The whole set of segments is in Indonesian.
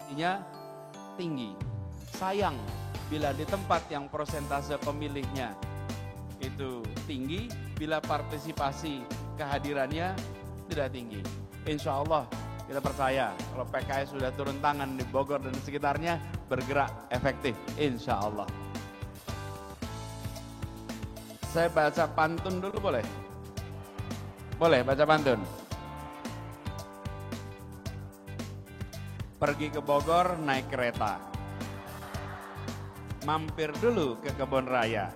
partisipasinya tinggi. Sayang bila di tempat yang persentase pemilihnya itu tinggi, bila partisipasi kehadirannya tidak tinggi. Insya Allah kita percaya kalau PKS sudah turun tangan di Bogor dan sekitarnya bergerak efektif, insya Allah. Saya baca pantun dulu boleh? Boleh baca pantun? Pergi ke Bogor naik kereta, mampir dulu ke kebun raya.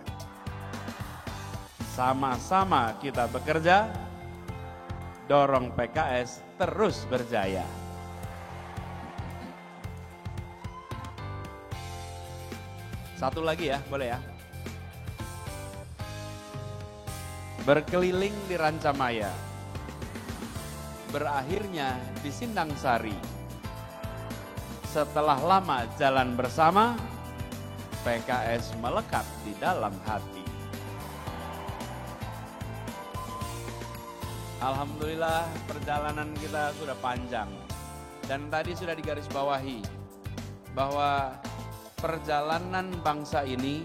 Sama-sama kita bekerja, dorong PKS terus berjaya. Satu lagi ya, boleh ya? Berkeliling di Rancamaya, berakhirnya di Sindang Sari. Setelah lama jalan bersama, PKS melekat di dalam hati. Alhamdulillah perjalanan kita sudah panjang. Dan tadi sudah digarisbawahi bahwa perjalanan bangsa ini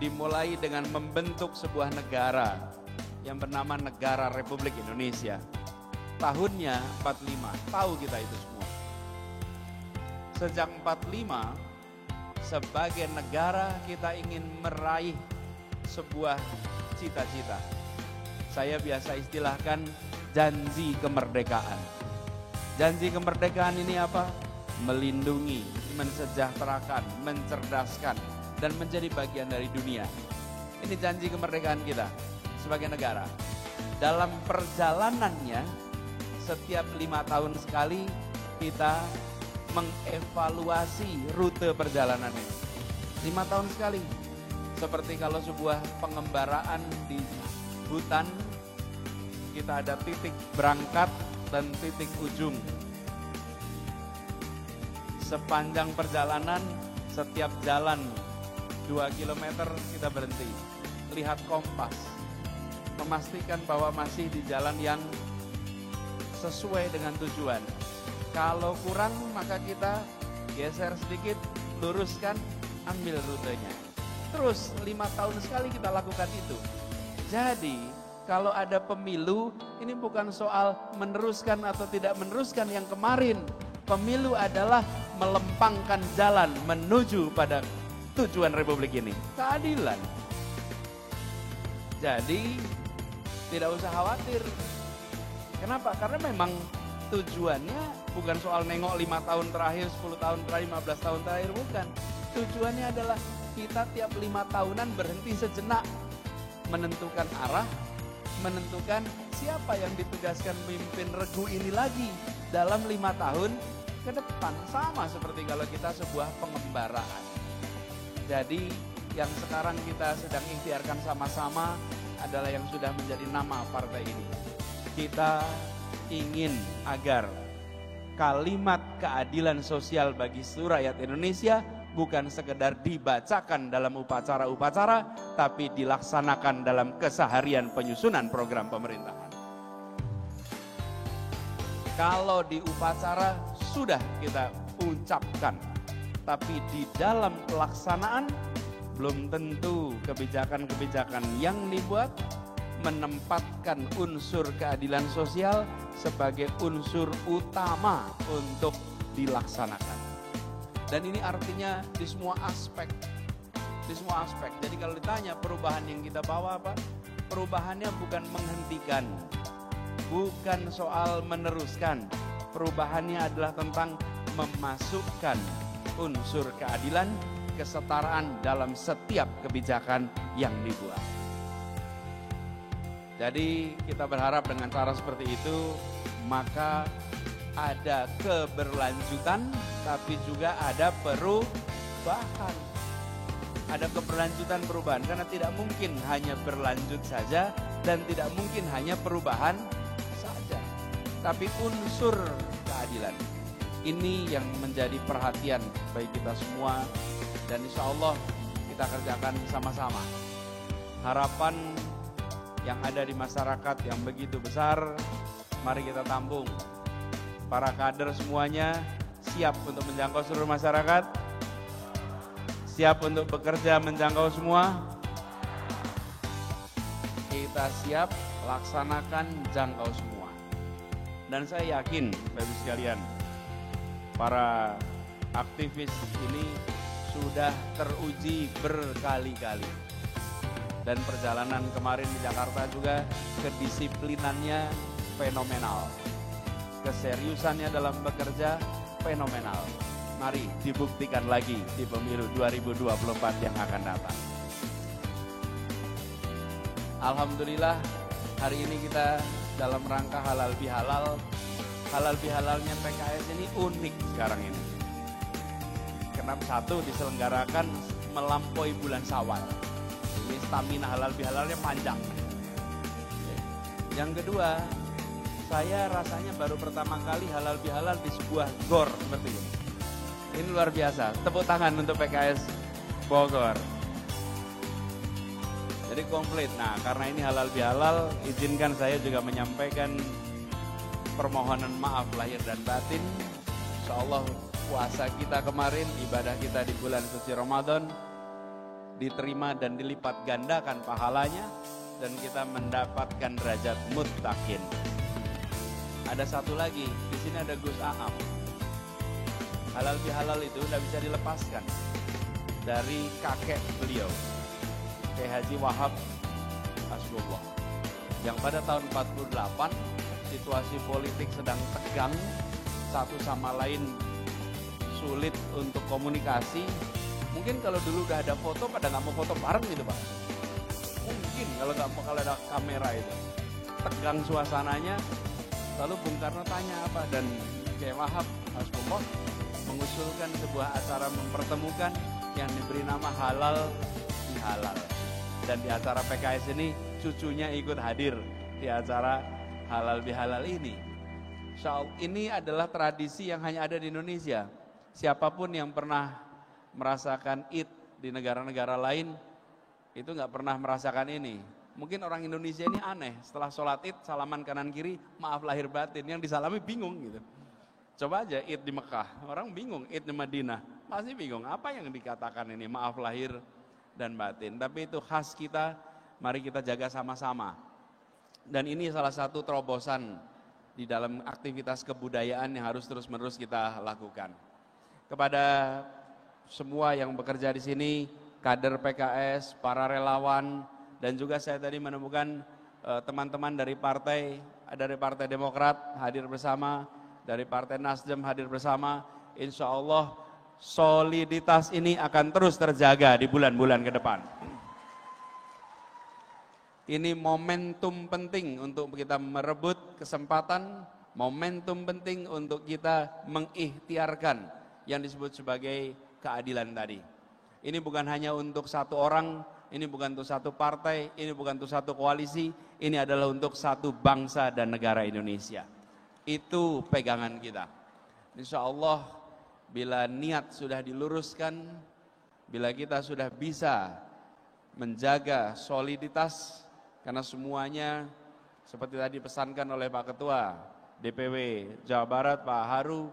dimulai dengan membentuk sebuah negara yang bernama Negara Republik Indonesia. Tahunnya 45, tahu kita itu semua. Sejak 45, sebagai negara kita ingin meraih sebuah cita-cita. Saya biasa istilahkan janji kemerdekaan. Janji kemerdekaan ini apa? Melindungi, mensejahterakan, mencerdaskan, dan menjadi bagian dari dunia. Ini janji kemerdekaan kita sebagai negara. Dalam perjalanannya, setiap 5 tahun sekali kita mengevaluasi rute perjalanan ini. 5 tahun sekali. Seperti kalau sebuah pengembaraan di hutan, kita ada titik berangkat dan titik ujung. Sepanjang perjalanan, setiap jalan 2 km kita berhenti. Lihat kompas. Memastikan bahwa masih di jalan yang sesuai dengan tujuan. Kalau kurang maka kita geser sedikit, luruskan, ambil rutenya. Terus 5 tahun sekali kita lakukan itu. Jadi kalau ada pemilu, ini bukan soal meneruskan atau tidak meneruskan yang kemarin. Pemilu adalah melempangkan jalan menuju pada tujuan Republik ini. Keadilan. Jadi tidak usah khawatir. Kenapa? Karena memang tujuannya bukan soal nengok 5 tahun terakhir, 10 tahun terakhir, 15 tahun terakhir, bukan. Tujuannya adalah kita tiap 5 tahunan berhenti sejenak, menentukan arah, menentukan siapa yang ditugaskan memimpin regu ini lagi dalam 5 tahun ke depan. Sama seperti kalau kita sebuah pengembaraan. Jadi yang sekarang kita sedang ikhtiarkan sama-sama adalah yang sudah menjadi nama partai ini. Kita ingin agar kalimat keadilan sosial bagi seluruh rakyat Indonesia bukan sekedar dibacakan dalam upacara-upacara, tapi dilaksanakan dalam keseharian penyusunan program pemerintahan. Kalau di upacara sudah kita ucapkan, tapi di dalam pelaksanaan belum tentu kebijakan-kebijakan yang dibuat menempatkan unsur keadilan sosial sebagai unsur utama untuk dilaksanakan. Dan ini artinya di semua aspek. Di semua aspek. Jadi kalau ditanya perubahan yang kita bawa apa? Perubahannya bukan menghentikan. Bukan soal meneruskan. Perubahannya adalah tentang memasukkan unsur keadilan, kesetaraan dalam setiap kebijakan yang dibuat. Jadi kita berharap dengan cara seperti itu, maka ada keberlanjutan, tapi juga ada perubahan. Ada keberlanjutan perubahan, karena tidak mungkin hanya berlanjut saja, dan tidak mungkin hanya perubahan saja. Tapi unsur keadilan, ini yang menjadi perhatian bagi kita semua, dan insya Allah kita kerjakan sama-sama. Harapan yang ada di masyarakat yang begitu besar, mari kita tampung para kader semuanya siap untuk menjangkau seluruh masyarakat? Siap untuk bekerja menjangkau semua? Kita siap, laksanakan, jangkau semua. Dan saya yakin, Bapak-Ibu sekalian, para aktivis ini sudah teruji berkali-kali. Dan perjalanan kemarin di Jakarta juga kedisiplinannya fenomenal. Keseriusannya dalam bekerja fenomenal. Mari dibuktikan lagi di pemilu 2024 yang akan datang. Alhamdulillah hari ini kita dalam rangka halal bihalal. Halal bihalalnya PKS ini unik sekarang ini. Kenapa? Satu, diselenggarakan melampaui bulan Syawal. Ini stamina halal bihalalnya panjang. Yang kedua, saya rasanya baru pertama kali halal bihalal di sebuah gor seperti ini. Ini luar biasa. Tepuk tangan untuk PKS Bogor. Jadi komplit. Nah, karena ini halal bihalal, izinkan saya juga menyampaikan permohonan maaf lahir dan batin. Insyaallah puasa kita kemarin, ibadah kita di bulan suci Ramadan diterima dan dilipat gandakan pahalanya, dan kita mendapatkan derajat muttaqin. Ada satu lagi, di sini ada Gus Aam. Halal bihalal itu tidak bisa dilepaskan dari kakek beliau, Kiai Haji Wahab Hasbullah, yang pada tahun 48 situasi politik sedang tegang, satu sama lain sulit untuk komunikasi. Mungkin kalau dulu udah ada foto, pada nggak mau foto bareng gitu Pak. Mungkin kalau ada kamera itu. Tegang suasananya, lalu Bung Karno tanya apa, dan Kiai Wahab Hasbullah mengusulkan sebuah acara mempertemukan yang diberi nama halal bihalal. Dan di acara PKS ini cucunya ikut hadir di acara halal bihalal ini. Ini adalah tradisi yang hanya ada di Indonesia. Siapapun yang pernah merasakan Id di negara-negara lain itu nggak pernah merasakan ini. Mungkin orang Indonesia ini aneh, setelah sholat Id salaman kanan kiri, maaf lahir batin, yang disalami bingung gitu. Coba aja Id di Mekah, orang bingung. Id di Madinah masih bingung, apa yang dikatakan ini maaf lahir dan batin. Tapi itu khas kita, mari kita jaga sama-sama. Dan ini salah satu terobosan di dalam aktivitas kebudayaan yang harus terus-menerus kita lakukan. Kepada semua yang bekerja di sini, kader PKS, para relawan, dan juga saya tadi menemukan teman-teman dari Partai Demokrat hadir bersama, dari Partai Nasdem hadir bersama. Insya Allah soliditas ini akan terus terjaga di bulan-bulan ke depan. Ini momentum penting untuk kita merebut kesempatan, momentum penting untuk kita mengikhtiarkan yang disebut sebagai keadilan tadi. Ini bukan hanya untuk satu orang, ini bukan untuk satu partai, ini bukan untuk satu koalisi, ini adalah untuk satu bangsa dan negara Indonesia. Itu pegangan kita. Insya Allah bila niat sudah diluruskan, bila kita sudah bisa menjaga soliditas, karena semuanya seperti tadi pesankan oleh Pak Ketua DPW Jawa Barat, Pak Haru,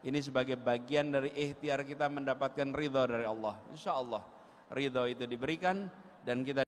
ini sebagai bagian dari ikhtiar kita mendapatkan ridho dari Allah. Insya Allah ridho itu diberikan dan kita